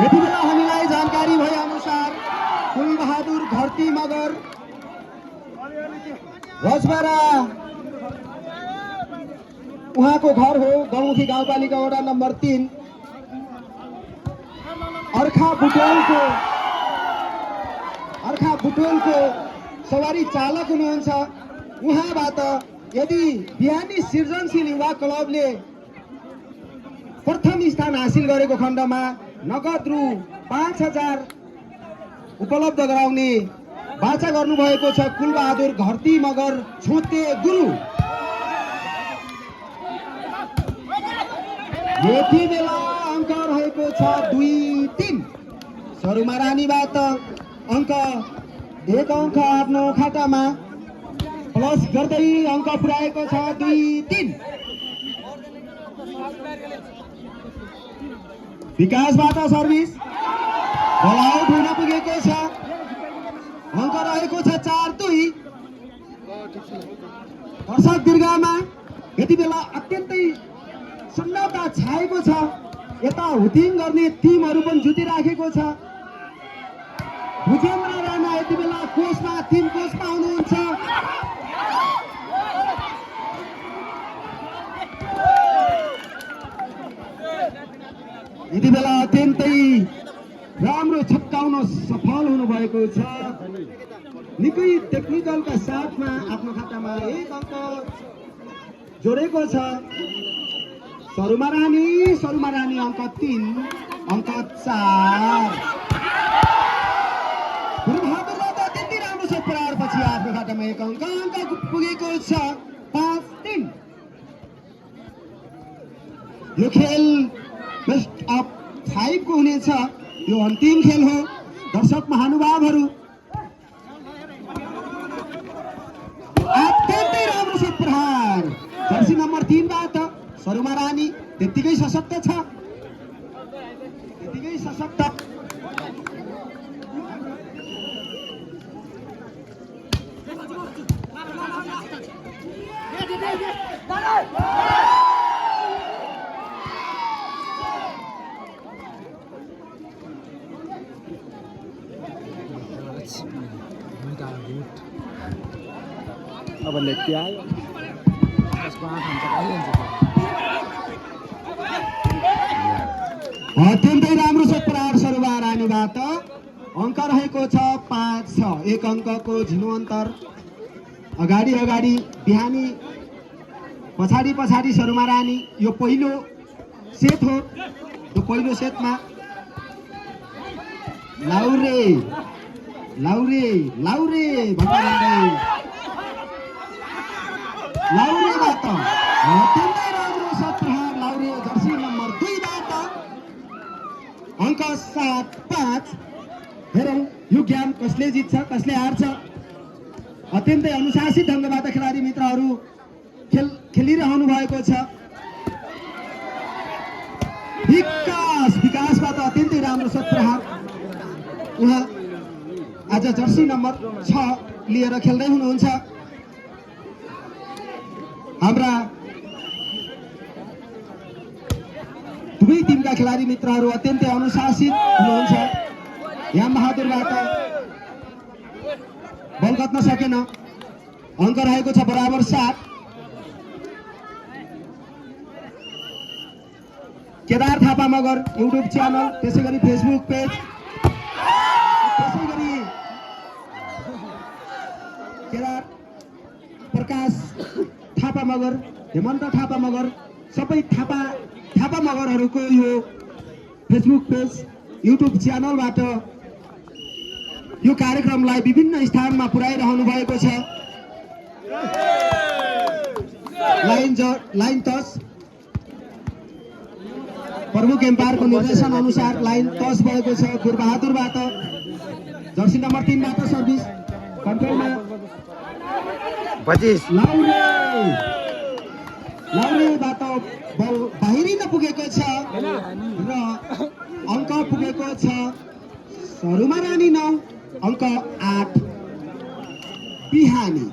यति बेला हामीलाई जानकारी भए अनुसार फुलबहादुर घरती मगर रजबारा उहाँको घर हो गौमुखी गाउँपालिका वडा नम्बर 3 अर्खा बुटोलको सवारी चालक हुनुहुन्छ। उहाँबाट यदि बिहानी सृजनशील युवा क्लबले प्रथम स्थान हासिल गरेको खण्डमा नगद रु 5000 उपलब्ध गराउने बाचा गर्नुभएको छ फुलबहादुर घरती मगर छोटे गुरु। यति बेला अङ्क रहेको छ 2-3। सरुमा रानीबाट अङ्क 1 अङ्क आफ्नो खातामा प्लस गर्दै अङ्क पुर्याएको छ 2-3। विकासबाट सर्भिस बल आउट हुन पुगेको छ। अङ्क रहेको छ 4-2। दर्शक दीर्घमा यति बेला अत्यन्तै सन्नाटा छाएको छ। यता हुटिङ गर्ने टिमहरू पनि जुटिराखेको छ। भुजेन्द्र राणा यति बेला कोचमा टिम कोचमा हुनुहुन्छ। यति बेला अत्यन्तै राम्रो छक्काउन सफल हुनुभएको छ। निकै टेक्निकलका साथमा आफ्नो खातामा 1 अङ्क जोडेको छ। सरुमा रानी अङ्क 3 अङ्क 4। फुलबहादुरबाट त्यति राम्रो छ प्रहारपछि आफ्नो खातामा 1 अङ्क पुगेको छ 5-3। यो खेल बेस्ट अफ 5 को हुनेछ। यो अन्तिम खेल हो। दर्शक महानुभावहरू अत्यन्तै राम्रो छ प्रहार जर्सी नम्बर 3 बाट सरुमा रानी त्यतिकै सशक्त छ। अब लेके आयो अत्यन्तै राम्रो छ प्रहार सरुमा रानीबाट। अङ्क रहेको छ 5-6। 1 अङ्कको झिनो अन्तर। अगाडि बिहानी पछाडि सरुमा रानी। यो पहिलो सेट हो। यो पहिलो सेटमा लाउरे भन्दै लाउरेबाट अत्यन्तै राम्रो छ प्रहार लाउरे जर्सी नम्बर 2 बाट। अङ्क 7-5। हेरौँ यो गेम कसले जित्छ कसले हार्छ। अत्यन्तै अनुशासित ढङ्गबाट खेलाडी मित्रहरू खेलिरहनु भएको छ। विकासबाट अत्यन्तै राम्रो छ प्रहार। उहाँ आज जर्सी नम्बर 6 लिएर खेल्दै हुनुहुन्छ। हाम्रा दुवै टिमका खेलाडी मित्रहरू अत्यन्तै अनुशासित हुनुहुन्छ। याम बहादुरबाट बल गत्न सकेन। अङ्क रहेको छ बराबर 7। केदार थापा मगर युट्युब च्यानल त्यसै गरी फेसबुक पेज त्यसै गरी केदार प्रकाश थापा मगर हेमन्त थापा मगर सबै थापा मगरहरूको यो फेसबुक पेज युट्युब च्यानलबाट यो कार्यक्रमलाई विभिन्न स्थानमा पुर्याइरहनु भएको छ। लाइन टस प्रमुख एम्पायरको निर्देशन अनुसार लाइन टस भएको छ। फुलबहादुरबाट जर्सी नम्बर 3 बाट सर्भिस कन्ट्रोलमा 25 लाउरेबाट बल बाहिरिन पुगेको छ र अङ्क पुगेको छ सरुमा रानी 9 अङ्क 8 बिहानी।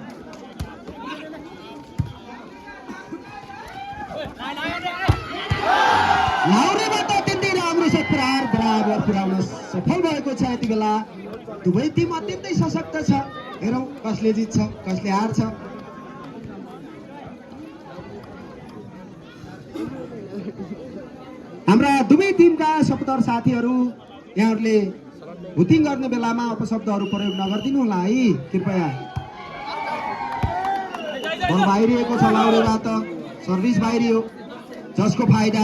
लाउरेबाट अत्यन्तै राम्रो छ प्रहार बराबर पुर्याउन सफल भएको छ। यति बेला दुवै टिम अत्यन्तै सशक्त छ। हेरौँ कसले जित्छ कसले हार्छ। हाम्रा दुवै टिमका सपोर्टर साथीहरू यहाँहरूले भुटिङ गर्ने बेलामा अपशब्दहरू प्रयोग नगरिदिनु होला है कृपया। बल बाहिरिएको छ लाउरेबाट, सर्भिस बाहिरियो जसको फाइदा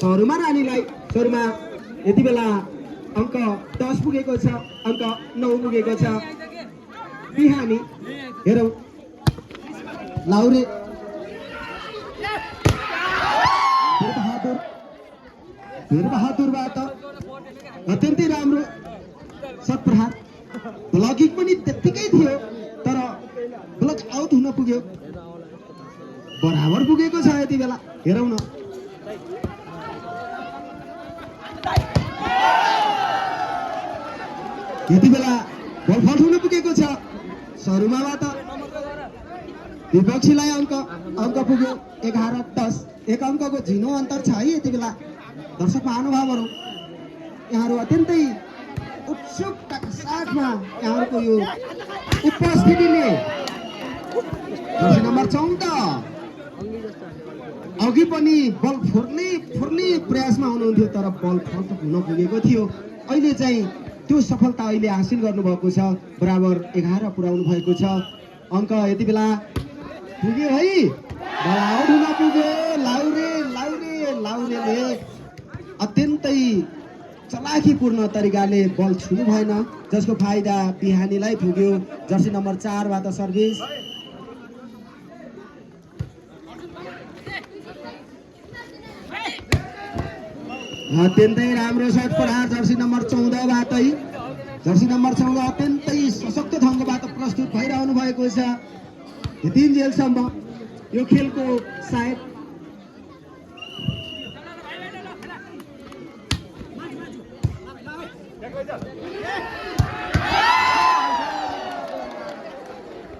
सरुमा रानीलाई। सरुमा यति बेला अङ्क 10 पुगेको छ, अङ्क 9 पुगेको छ। बिहानी हेरौँ लाउरे वीरबहादुरबाट अत्यन्तै राम्रो शट प्रहार। ब्लकिङ पनि त्यत्तिकै थियो तर ब्लक आउट हुन पुग्यो, बराबर पुगेको छ। यति बेला हेरौँ न यति बेला बल फल्ट हुन पुगेको छ सरुमाबाट। विपक्षीलाई अङ्क पुग्यो 11-10। 1 अङ्कको झिनो अन्तर छ है। यति बेला दर्शक महानुभावहरू यहाँहरू अत्यन्तै उत्सुकताका साथमा यहाँहरूको यो उपस्थितिले जर्सी नम्बर 14 अघि पनि बल फोर्ने प्रयासमा हुनुहुन्थ्यो तर बल फल्ट हुन पुगेको थियो। अहिले चाहिँ त्यो सफलता अहिले हासिल गर्नुभएको छ। बराबर 11 पुर्याउनु भएको छ। अङ्क यति बेला पुग्यो है, बल आउट हुन पुग्यो। लाउरेले अत्यन्तै चलाखीपूर्ण तरिकाले बल छुनु भएन जसको फाइदा बिहानीलाई पुग्यो। जर्सी नम्बर 4 बाट सर्भिस। अत्यन्तै राम्रो शट प्रहार जर्सी नम्बर 14 बाटै। जर्सी नम्बर 14 अत्यन्तै सशक्त ढङ्गबाट प्रस्तुत भइरहनु भएको छ। यतिन्जेलसम्म यो खेलको सायद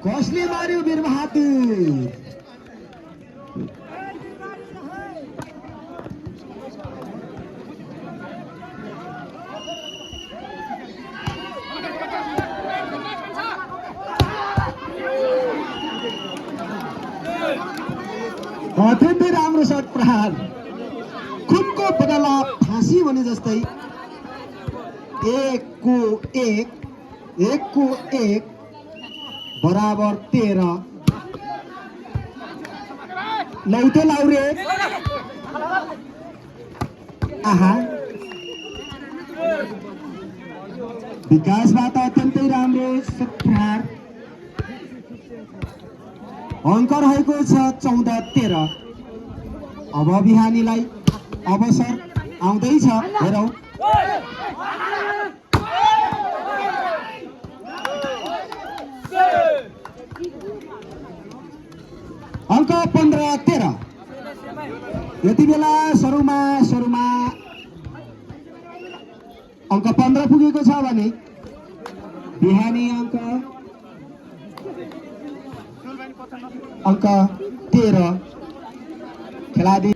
कसले मार्यो वीरबहादुर। अत्यन्तै राम्रो शट प्रहार। खुदको बदला फाँसी भने जस्तै 1 को 1 बराबर 13। लौटे लाउरे आहा विकासबाट अत्यन्तै राम्रो शट प्रहार। अङ्क रहेको छ 14-13। अब बिहानीलाई अवसर आउँदैछ। हेरौँ अङ्क 15-13। यति बेला सरुमा अङ्क 15 पुगेको छ भने बिहानी अङ्क 13। खेलाडी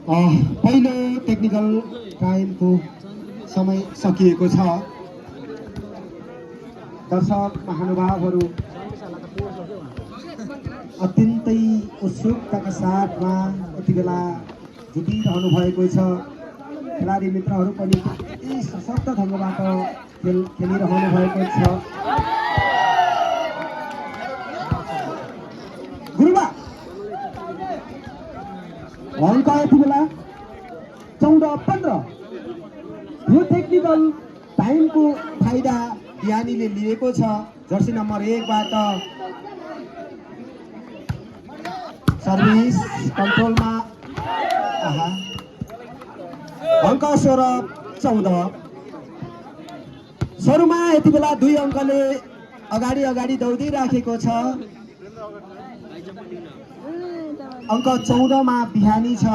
पहिलो टेक्निकल टाइमको समय सकिएको छ। दर्शक महानुभावहरू अत्यन्तै उत्सुकताका साथमा यति बेला जुटिरहनु भएको छ। खेलाडी मित्रहरू पनि यति सशक्त ढङ्गबाट खेलिरहनु भएको छ। गुरुबा अङ्क यति बेला 14-15। यो टेक्निकल टाइमको फाइदा बिहानीले लिएको छ। जर्सी नम्बर 1 बाट सर्भिस कन्ट्रोलमा। आहा अङ्क 16-14। सरुमा यति बेला 2 अङ्कले अगाडि दौडिराखेको छ। अङ्क 14 मा बिहानी छ।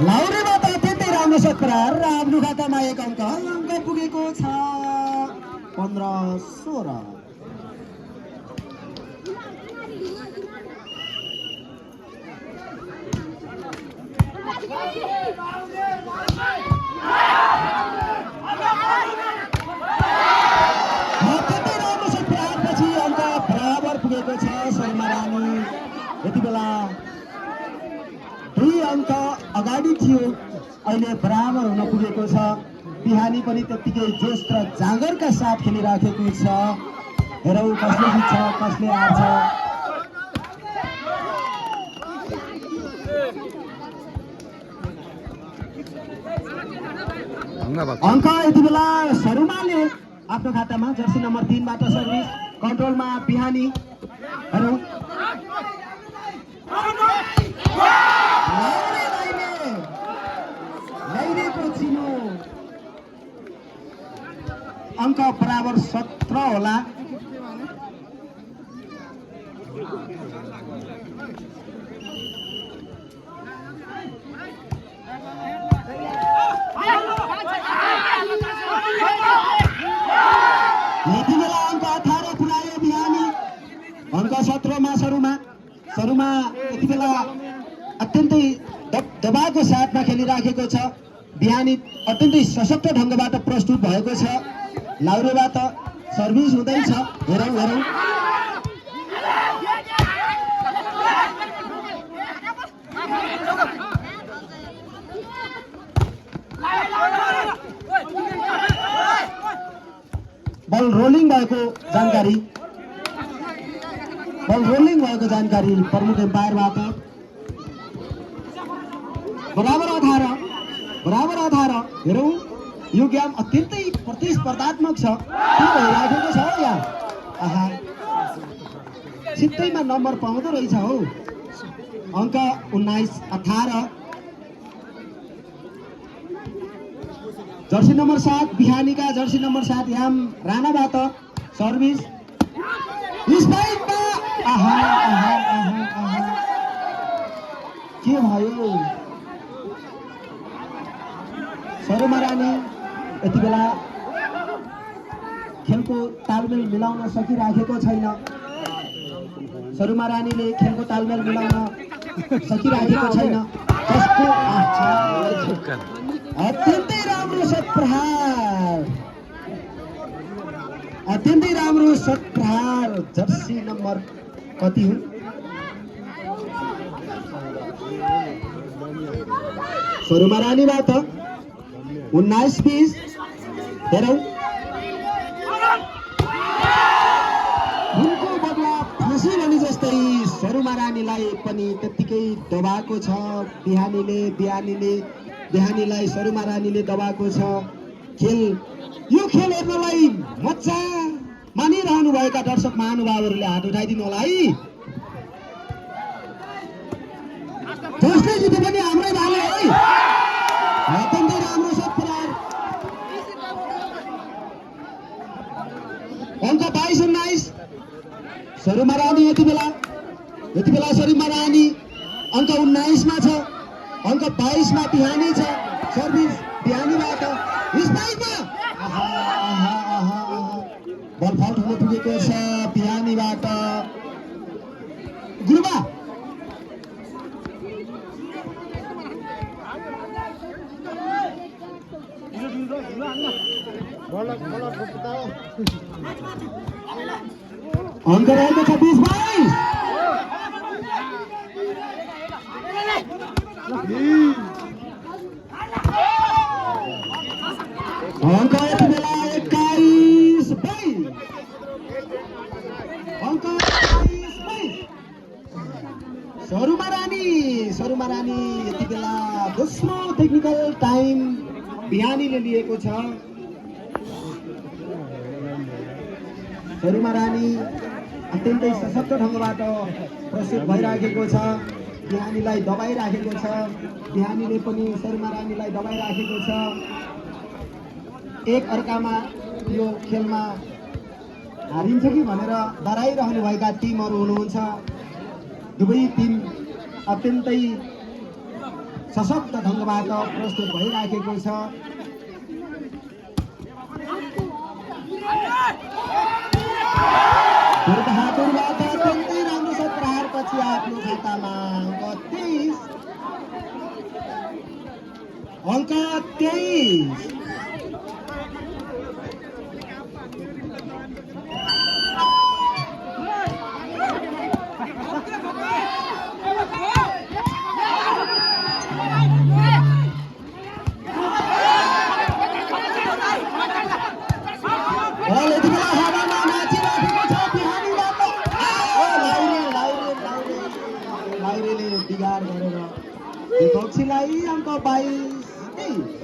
लाउरेबाट अत्यन्तै राम्रो शट प्रहार र आफ्नो खातामा 1 अङ्क पुगेको छ। 15-16। अत्यन्तै राम्रो छ प्रहारपछि अङ्क बराबर पुगेको छ शर्मा रानी। यति बेला 2 अङ्क अगाडि थियो, अहिले बराबर हुन पुगेको छ। बिहानी पनि त्यत्तिकै जोस र जाँगरका साथ खेलिराखेको छ। हेरौँ कसले जित्छ कसले हार्छ। अङ्क यति बेला शर्माले आफ्नो खातामा जर्सी नम्बर 3 बाट सर्भिस कन्ट्रोलमा बिहानी। हेरौँ लैरेको चिनो। अङ्क बराबर 17 होला। यति बेला अङ्क 18 पुऱ्यायो बिहानी। अङ्क 17 मा शर्मा यति बेला अत्यन्तै दबावको साथमा खेलिराखेको छ। बिहानी अत्यन्तै सशक्त ढङ्गबाट प्रस्तुत भएको छ। लाउरेबाट सर्भिस हुँदैछ। हेरौँ बल रोलिङ भएको जानकारी प्रमुख एम्पायरबाट। बराबर 18। हेरौँ यो गेम अत्यन्तै प्रतिस्पर्धात्मक छ। के भइराखेको छ हौ यहाँ? आहा छिट्टैमा नम्बर पाउँदो रहेछ हौ। अङ्क 19-18। जर्सी नम्बर 7 बिहानीका जर्सी नम्बर 7 याम राणाबाट सर्भिस स्पाइकमा। आहा के भयो? शर्मा रानी यति बेला खेलको तालमेल मिलाउन सकिराखेको छैन। शर्मा रानीले खेलको तालमेल मिलाउन सकिराखेको छैन। अत्यन्तै राम्रो शट प्रहार। जर्सी नम्बर कति हो? शर्मा रानीबाट 19-20। हेरौँ उनको बदला फाँसी भने जस्तै शर्मा रानीलाई पनि त्यत्तिकै दबाएको छ। बिहानीलाई शर्मा रानीले दबाएको छ। यो खेल हेर्नलाई मजा मानिरहनु भएका दर्शक महानुभावहरूले हात उठाइदिनु होला है। जसले जिते पनि हाम्रै भाले है। अत्यन्तै राम्रो शट प्रहार। अङ्क 22-19। शर्मा रानी यति बेला शर्मा रानी अङ्क 19 मा छ। अङ्क 22 मा बिहानी छ। सर्भिस बिहानीबाट स्पाइकमा। बल फाउट हुन पुगेको छ बिहानीबाट। गुरुबा अङ्क रहेको छ 20-22। अङ्क यति बेला 21-22। अङ्क 21-22। शर्मा रानी यति बेला दोस्रो टेक्निकल टाइम बिहानीले लिएको छ। शर्मा रानी अत्यन्तै सशक्त ढङ्गबाट प्रस्तुत भइराखेको छ। बिहानीलाई दबाइराखेको छ। बिहानीले पनि शर्मा रानीलाई दबाइराखेको छ। एक अर्कामा यो खेलमा हारिन्छ कि भनेर डराइरहनुभएका टिमहरू हुनुहुन्छ। दुवै टिम अत्यन्तै सशक्त ढङ्गबाट प्रस्तुत भइराखेको छ। बहादुरबाट अत्यन्तै राम्रो छ प्रहारपछि आफ्नो खातामा अङ्क 23 अङ्क 23 बिगार गरेर विपक्षीलाई अङ्क 22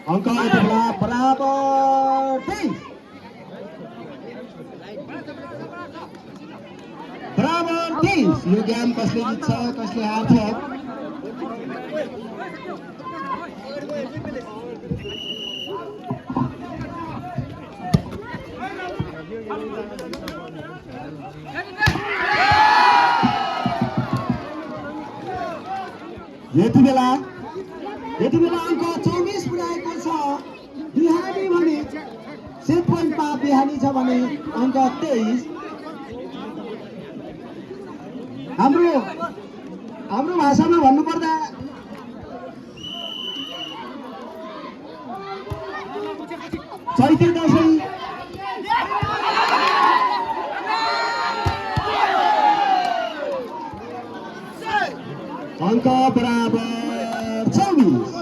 अङ्क बराबर 23 बराबर 23 यो गेम कसले जित्छ कसले हार्छ यति बेला अङ्क 24 पुर्याएको छ बिहानी भने सेट पोइन्टमा बिहानी छ भने अङ्क 23 हाम्रो भाषामा भन्नुपर्दा चैते दशैं अङ्क बराबर 24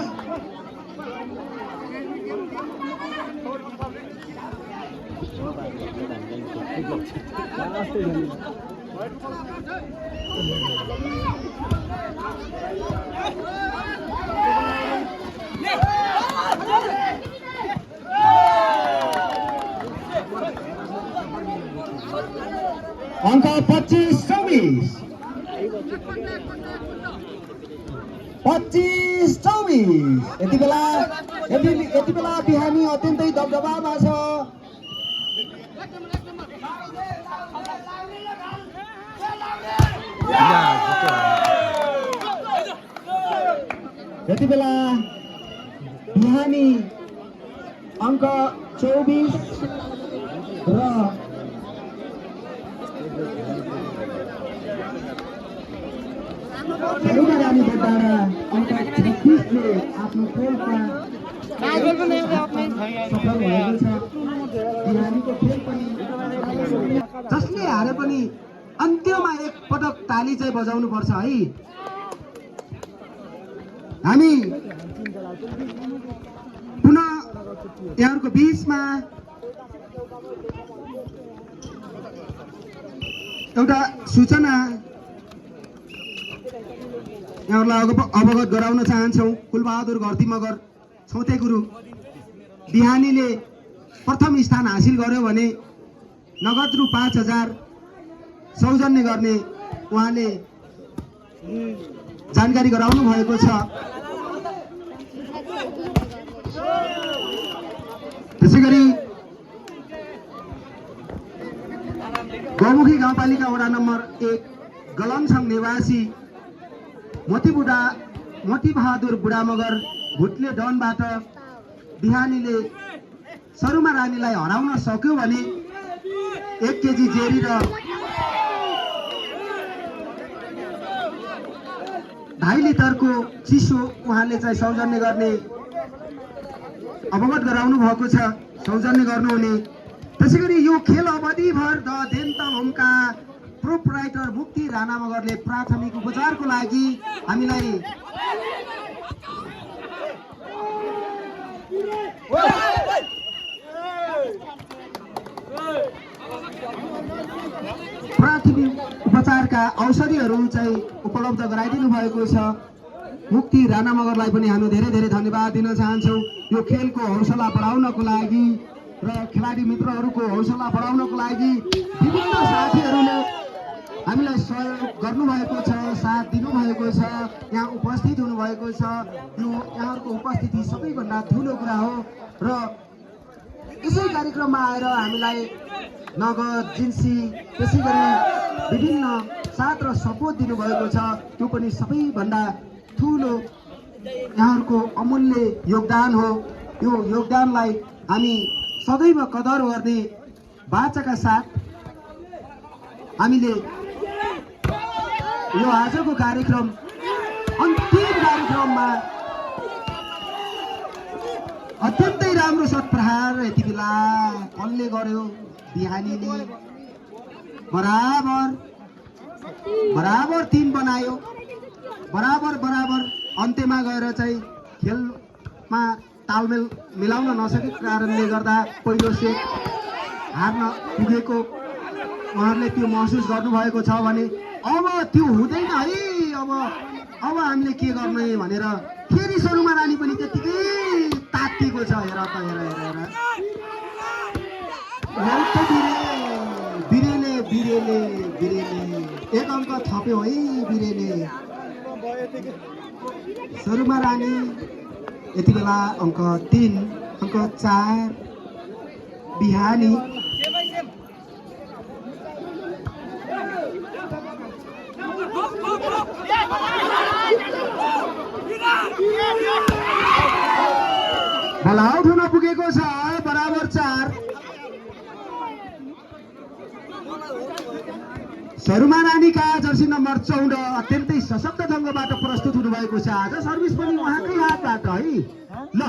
अङ्क 25-24 25-24 यति बेला बिहानी अत्यन्तै दबदबामा छ यति बेला बिहानी अङ्क 24 र रानी बडारा अङ्क 36 ले आफ्नो खेलमा सफल भएको छ बिहानीको खेल पनि जसले हारे पनि अन्त्यमा एक पटक ताली चाहिँ बजाउनु पर्छ है हामी पुनः यहाँहरुको बीचमा एउटा सूचना यहाँहरुलाई अवगत गराउन चाहन्छौं कुलबहादुर घरती मगर छौते गुरु बिहानीले प्रथम स्थान हासिल गर्यो भने नगद रु 5000 सौजन्य गर्ने उहाँले जानकारी गराउनु भएको छ त्यसैगरी गौमुखी गाउँपालिका वडा नम्बर 1 गलमछङ निवासी मोती बहादुर बुढा मगर भुटले डनबाट बिहानीले सरुमा रानीलाई हराउन सक्यो भने 1 केजी जेरी र 2.5 लिटरको चिसो उहाँले चाहिँ सौजन्य गर्ने अवगत गराउनु भएको छ सौजन्य गर्नुहुने त्यसैगरी यो खेल अवधिभर द देन्तलहोमका प्रोप्राइटर मुक्ति राणा मगरले प्राथमिक उपचारको लागि हामीलाई प्राथमिक उपचारका औषधिहरू चाहिँ उपलब्ध गराइदिनु भएको छ मुक्ति राणा मगरलाई पनि हामी धेरै धेरै धन्यवाद दिन चाहन्छौं यो खेलको हौसला बढाउनको लागि र खेलाडी मित्रहरूको हौसला बढाउनको लागि विभिन्न साथीहरूले हामीलाई सहयोग गर्नुभएको छ साथ दिनुभएको छ यहाँ उपस्थित हुनुभएको छ यो यहाँहरुको उपस्थिति सबैभन्दा ठूलो कुरा हो र यसै कार्यक्रममा आएर हामीलाई नगद जिन्सी त्यसै गरी विभिन्न साथ र सपोर्ट दिनुभएको छ। त्यो पनि सबैभन्दा ठुलो यहाँहरूको अमूल्य योगदान हो। यो योगदानलाई हामी सदैव कदर गर्ने बाचाका साथ हामीले यो आजको कार्यक्रम अन्तिम कार्यक्रममा अत्यन्तै राम्रो सत्प्रहार यति बेला कसले गर्यो बिहानीले बराबर 3 बनायो। बराबर अन्त्यमा गएर चाहिँ खेलमा तालमेल मिलाउन नसकेको कारणले गर्दा पहिलो सेट हार्न पुगेको उहाँहरूले त्यो महसुस गर्नुभएको छ भने अब त्यो हुँदैन है, अब हामीले के गर्ने भनेर फेरि सरुमा रानी पनि त्यतिकै तातिएको छ। हेर त हेर बिरेले 1 अङ्क थप्यो है बिरेले। सरुमा रानी यति बेला अङ्क 3, अङ्क 4 बिहानी। बल आउट हुन पुगेको छ, बराबर 4। सरुमा रानीका जर्सी नम्बर 14 अत्यन्तै सशक्त ढङ्गबाट प्रस्तुत हुनुभएको छ। आज सर्भिस पनि उहाँकै हातबाट है। ल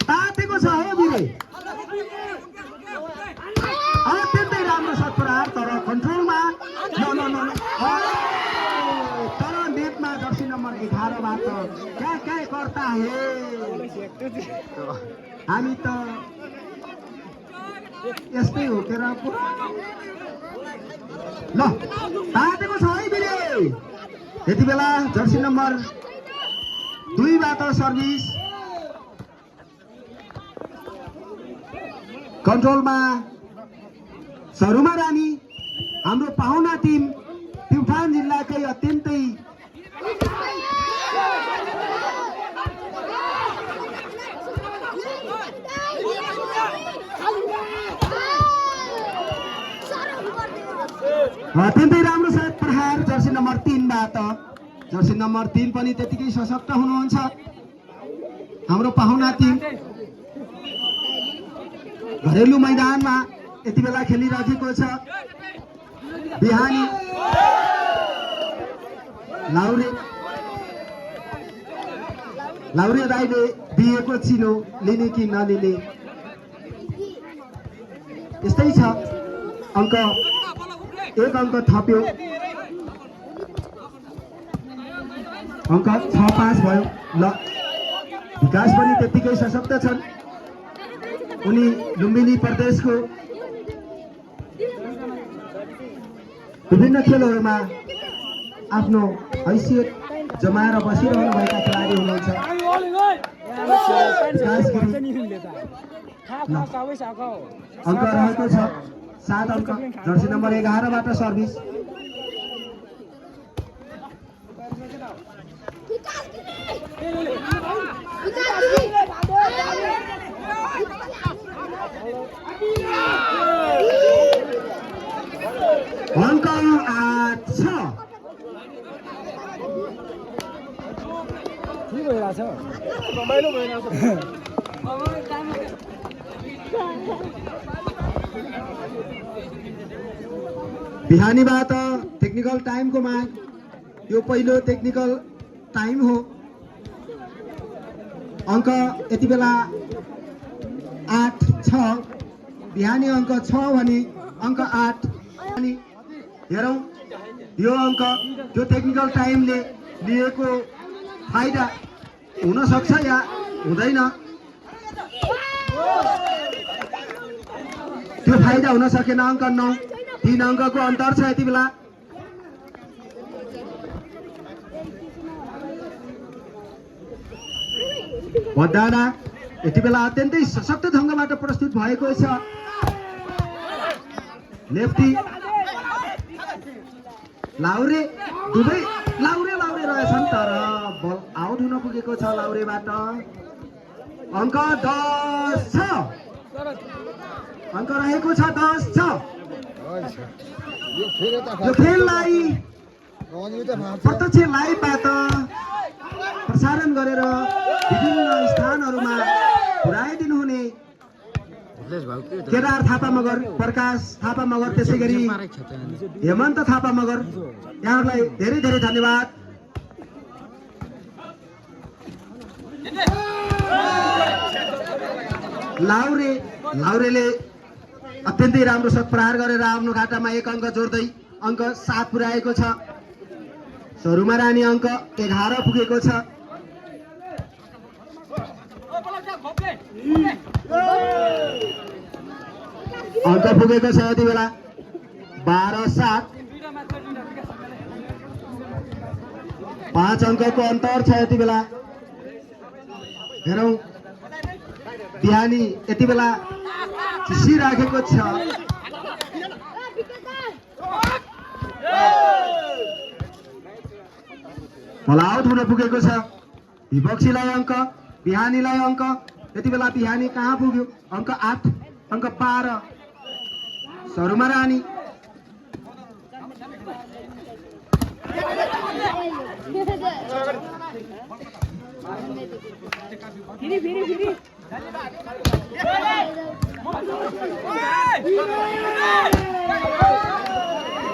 तातेको छ हो बिरे, अत्यन्तै राम्रो सत्प्रहार तर कन्ट्रोलमा तर नेटमा जर्सी नम्बर 11 बाट क्या गर्ता हे हामी त यस्तै हो के र। ल तातेको छ है बिरे। यति बेला जर्सी नम्बर 2 बाट सर्भिस कन्ट्रोलमा सरुमा रानी। हाम्रो पाहुना टिम प्युठान जिल्लाकै अत्यन्तै राम्रो छ प्रहार जर्सी नम्बर 3 बाट। जर्सी नम्बर 3 पनि त्यतिकै सशक्त हुनुहुन्छ। हाम्रो पाहुना टिम घरेलु मैदानमा यति बेला खेलिरहेको छ। बिहानी लाउरे दाइले दिएको चिनो लिने कि नलिने यस्तै छ। अङ्क 1 अङ्क थप्यो, अङ्क 6-5 भयो। ल विकास पनि त्यतिकै सशक्त छन्। उनी लुम्बिनी प्रदेशको विभिन्न खेलहरूमा आफ्नो हैसियत जमाएर बसिरहनुभएका खेलाडी हुनुहुन्छ। अङ्क रहेको छ 7 अङ्क जर्सी नम्बर 11 बाट सर्भिस। अङ्क 8 छ। बिहानीबाट टेक्निकल टाइमको माग। यो पहिलो टेक्निकल टाइम हो। अङ्क यति बेला 8 छ। बिहानी अङ्क 6 भने अङ्क 8। हेरौँ यो अङ्क त्यो टेक्निकल टाइमले लिएको फाइदा हुन सक्छ या हुँदैन। त्यो फाइदा हुन सकेन। अङ्क 9, 3 अङ्कको अन्तर छ यति बेला। बदाना यति बेला अत्यन्तै सशक्त ढङ्गबाट प्रस्तुत भएको छ। लेफ्टी लाउरे दुवै लाउरे रहेछन् तर बल आउट हुन पुगेको छ लाउरेबाट। अङ्क 10 छ। अङ्क रहेको छ 10 छ। यो खेललाई प्रत्यक्ष लाइभबाट प्रसारण गरेर विभिन्न स्थानहरूमा पुर्याइदिनु हुने केदार थापा मगर, प्रकाश थापा मगर, त्यसै गरी हेमन्त थापा मगर, यहाँहरूलाई धेरै धेरै धन्यवाद। लाउरेले अत्यन्तै राम्रो शट प्रहार गरेर आफ्नो घाटामा 1 अङ्क जोड्दै अङ्क 7 पुर्याएको छ। सरुमा रानी अङ्क 11 पुगेको छ। अङ्क पुगेको छ यति बेला 12-7। 5 अङ्कको अन्तर छ यति बेला। हेरौँ बिहानी यति बेला चिसिराखेको छ। बल आउट हुन पुगेको छ। विपक्षीलाई अङ्क, बिहानीलाई अङ्क। यति बेला बिहानी कहाँ पुग्यो? अङ्क 8, अङ्क 12 सरुमा रानी।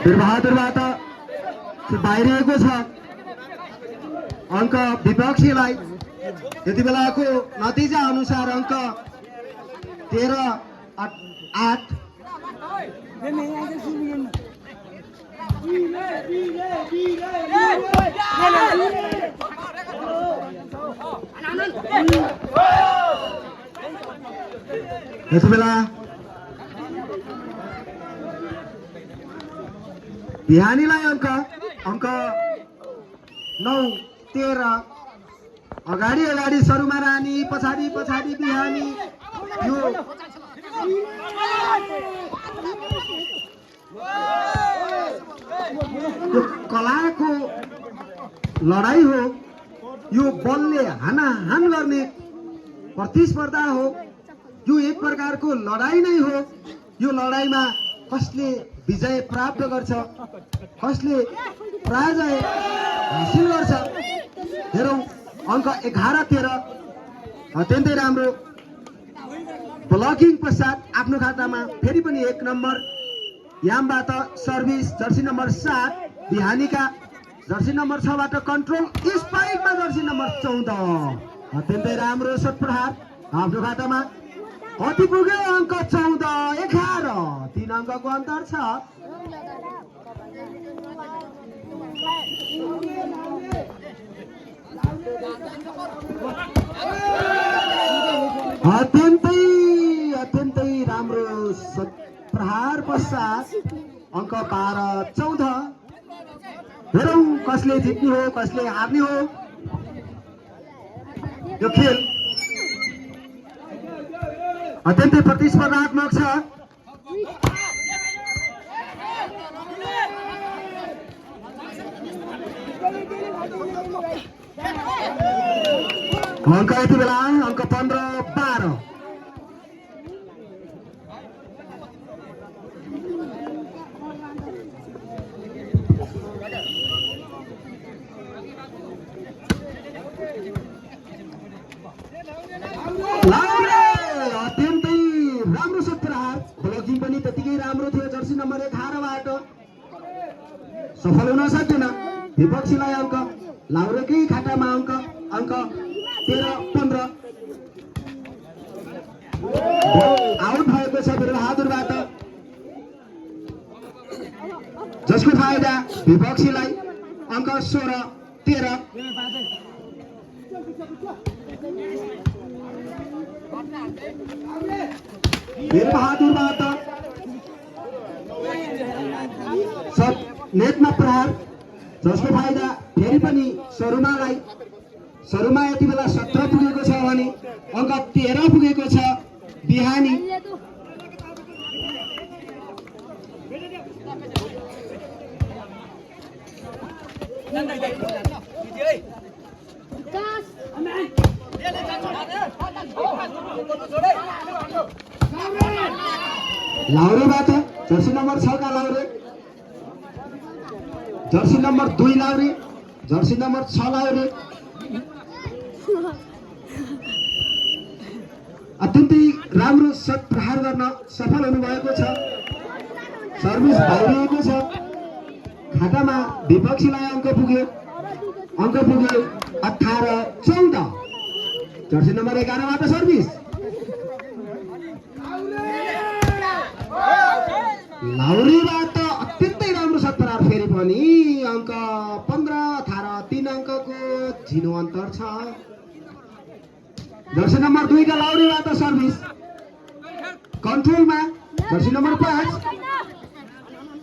वीरबहादुरबाट बाहिरिएको छ अङ्क विपक्षीलाई। यति बेलाको नतिजा अनुसार अङ्क 13-8। यति बेला बिहानीलाई अङ्क 9-13। अगाडि सरुमा रानी, पछाडि बिहानी। यो कलाको लडाई हो। यो बलले हानाहान गर्ने प्रतिस्पर्धा हो। यो एक प्रकारको लडाई नै हो। यो लडाईमा कसले विजय प्राप्त गर्छ, कसले पराजय हासिल गर्छ। हेरौँ अङ्क 11-13। अत्यन्तै राम्रो ब्लकिङ पश्चात आफ्नो खातामा फेरि पनि 1 नम्बर यामबाट सर्भिस। जर्सी नम्बर 7 बिहानीका। जर्सी नम्बर 6 बाट कन्ट्रोल स्पाइकमा जर्सी नम्बर 14। अत्यन्तै राम्रो शट प्रहार आफ्नो खातामा। कति पुग्यो? अङ्क 14-11। 3 अङ्कको अन्तर छ। अत्यन्तै राम्रो शट प्रहार पश्चात अङ्क 12-14। हेरौँ कसले जित्ने हो, कसले हार्ने हो। यो खेल अत्यन्तै प्रतिस्पर्धात्मक छ। अङ्क यति बेला अङ्क 15-12। अत्यन्तै राम्रो शट प्रहार। ब्लकिङ पनि त्यतिकै राम्रो थियो। जर्सी नम्बर 11 बाट सफल हुन सकेन। विपक्षीलाई अङ्क, लाउरेकै खातामा अङ्क 13-15। आउट भएको छ वीरबहादुरबाट, जसको फाइदा विपक्षीलाई। अङ्क 16-13। वीरबहादुरबाट शट नेटमा प्रहार, जसको फाइदा फेरि पनि सरुमालाई। सरुमा यति बेला 17 पुगेको छ भने अङ्क 13 पुगेको छ बिहानी। लाउरेबाट जर्सी नम्बर 6 का Laure, Jersey number 2 Laure, Jersey number 6 Laure. अत्यन्तै राम्रो सट प्रहार गर्न सफल हुनुभएको छ। सर्भिस भइरहेको छ। खातामा विपक्षीलाई अङ्क पुग्यो 18-14। जर्सी नम्बर 11 बाट सर्भिस लाउरीबाट अत्यन्तै राम्रो सट प्रहार, फेरि पनि अङ्क 15-3 अङ्कको झिनो अन्तर छ। जर्सी नम्बर 2 का लाउरीबाट सर्भिस कन्ट्रोलमा। जर्सी नम्बर 5,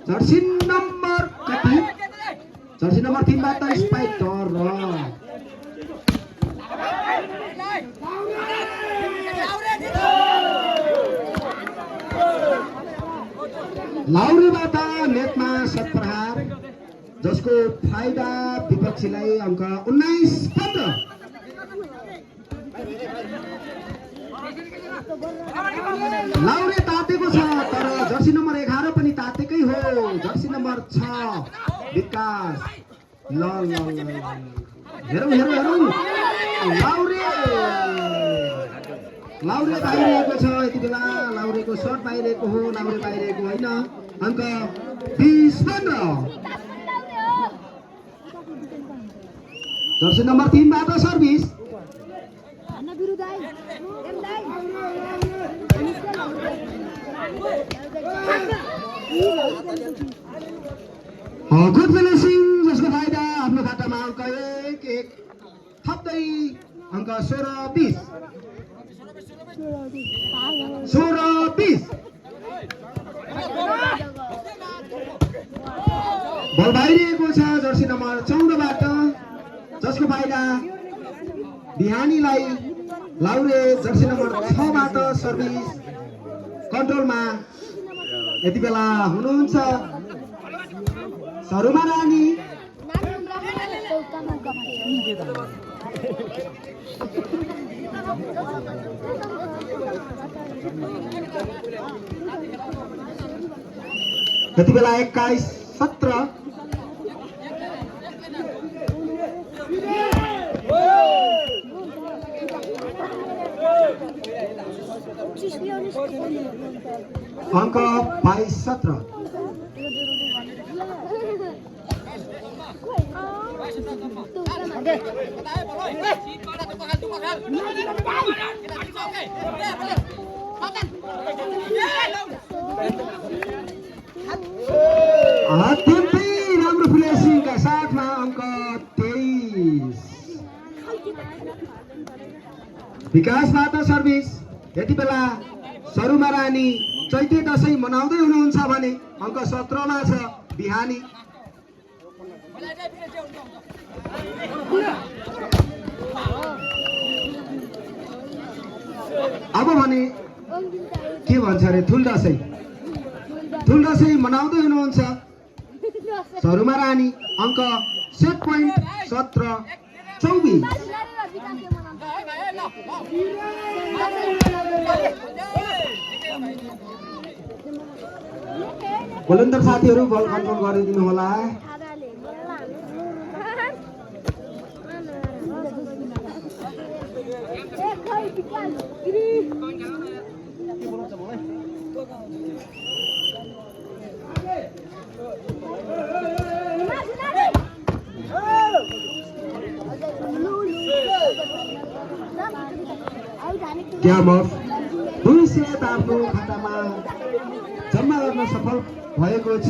जर्सी नम्बर कति, जर्सी नम्बर 3 बाट स्पाइटर लाउरीबाट नेटमा सट प्रहार, जसको फाइदा विपक्षीलाई अङ्क 19-15। लाउरे तातेको छ, तर जर्सी नम्बर 11 पनि तातेकै हो। जर्सी नम्बर 6 विकास, ल हेरौँ लाउरे बाहिरिएको छ यति बेला। लाउरेको सर्ट बाहिरिएको हो, लाउरे बाहिरिएको होइन। अङ्क 20-15। जर्सी नम्बर 3 बाट सर्भिस गुड फिनिसिङ, जसको फाइदा आफ्नो खातामा अङ्क 1-1 थप्दै अङ्क 16-20। बल बाहिरिएको छ जर्सी नम्बर 14 बाट, जसको फाइदा बिहानीलाई। लाउरे जर्सी नम्बर 6 बाट सर्भिस कन्ट्रोलमा यति बेला हुनुहुन्छ सरुमा रानी। यति बेला 21-17। अङ्क 22-17। अत्यन्तै राम्रो फिनिसिङका साथमा अङ्क 23। विकासबाट सर्भिस यति बेला सरुमा रानी चैते दशैं मनाउँदै हुनुहुन्छ भने अङ्क 17 मा छ बिहानी। अब भने के भन्छ अरे ठुल दशैं मनाउँदै हुनुहुन्छ सरुमा रानी। अङ्क सेट पोइन्ट 17-24। गोलन्दाज साथीहरू बल कन्ट्रोल गरिदिनु होला। गेम अफ 200 आफ्नो खातामा जम्मा गर्न सफल भएको छ।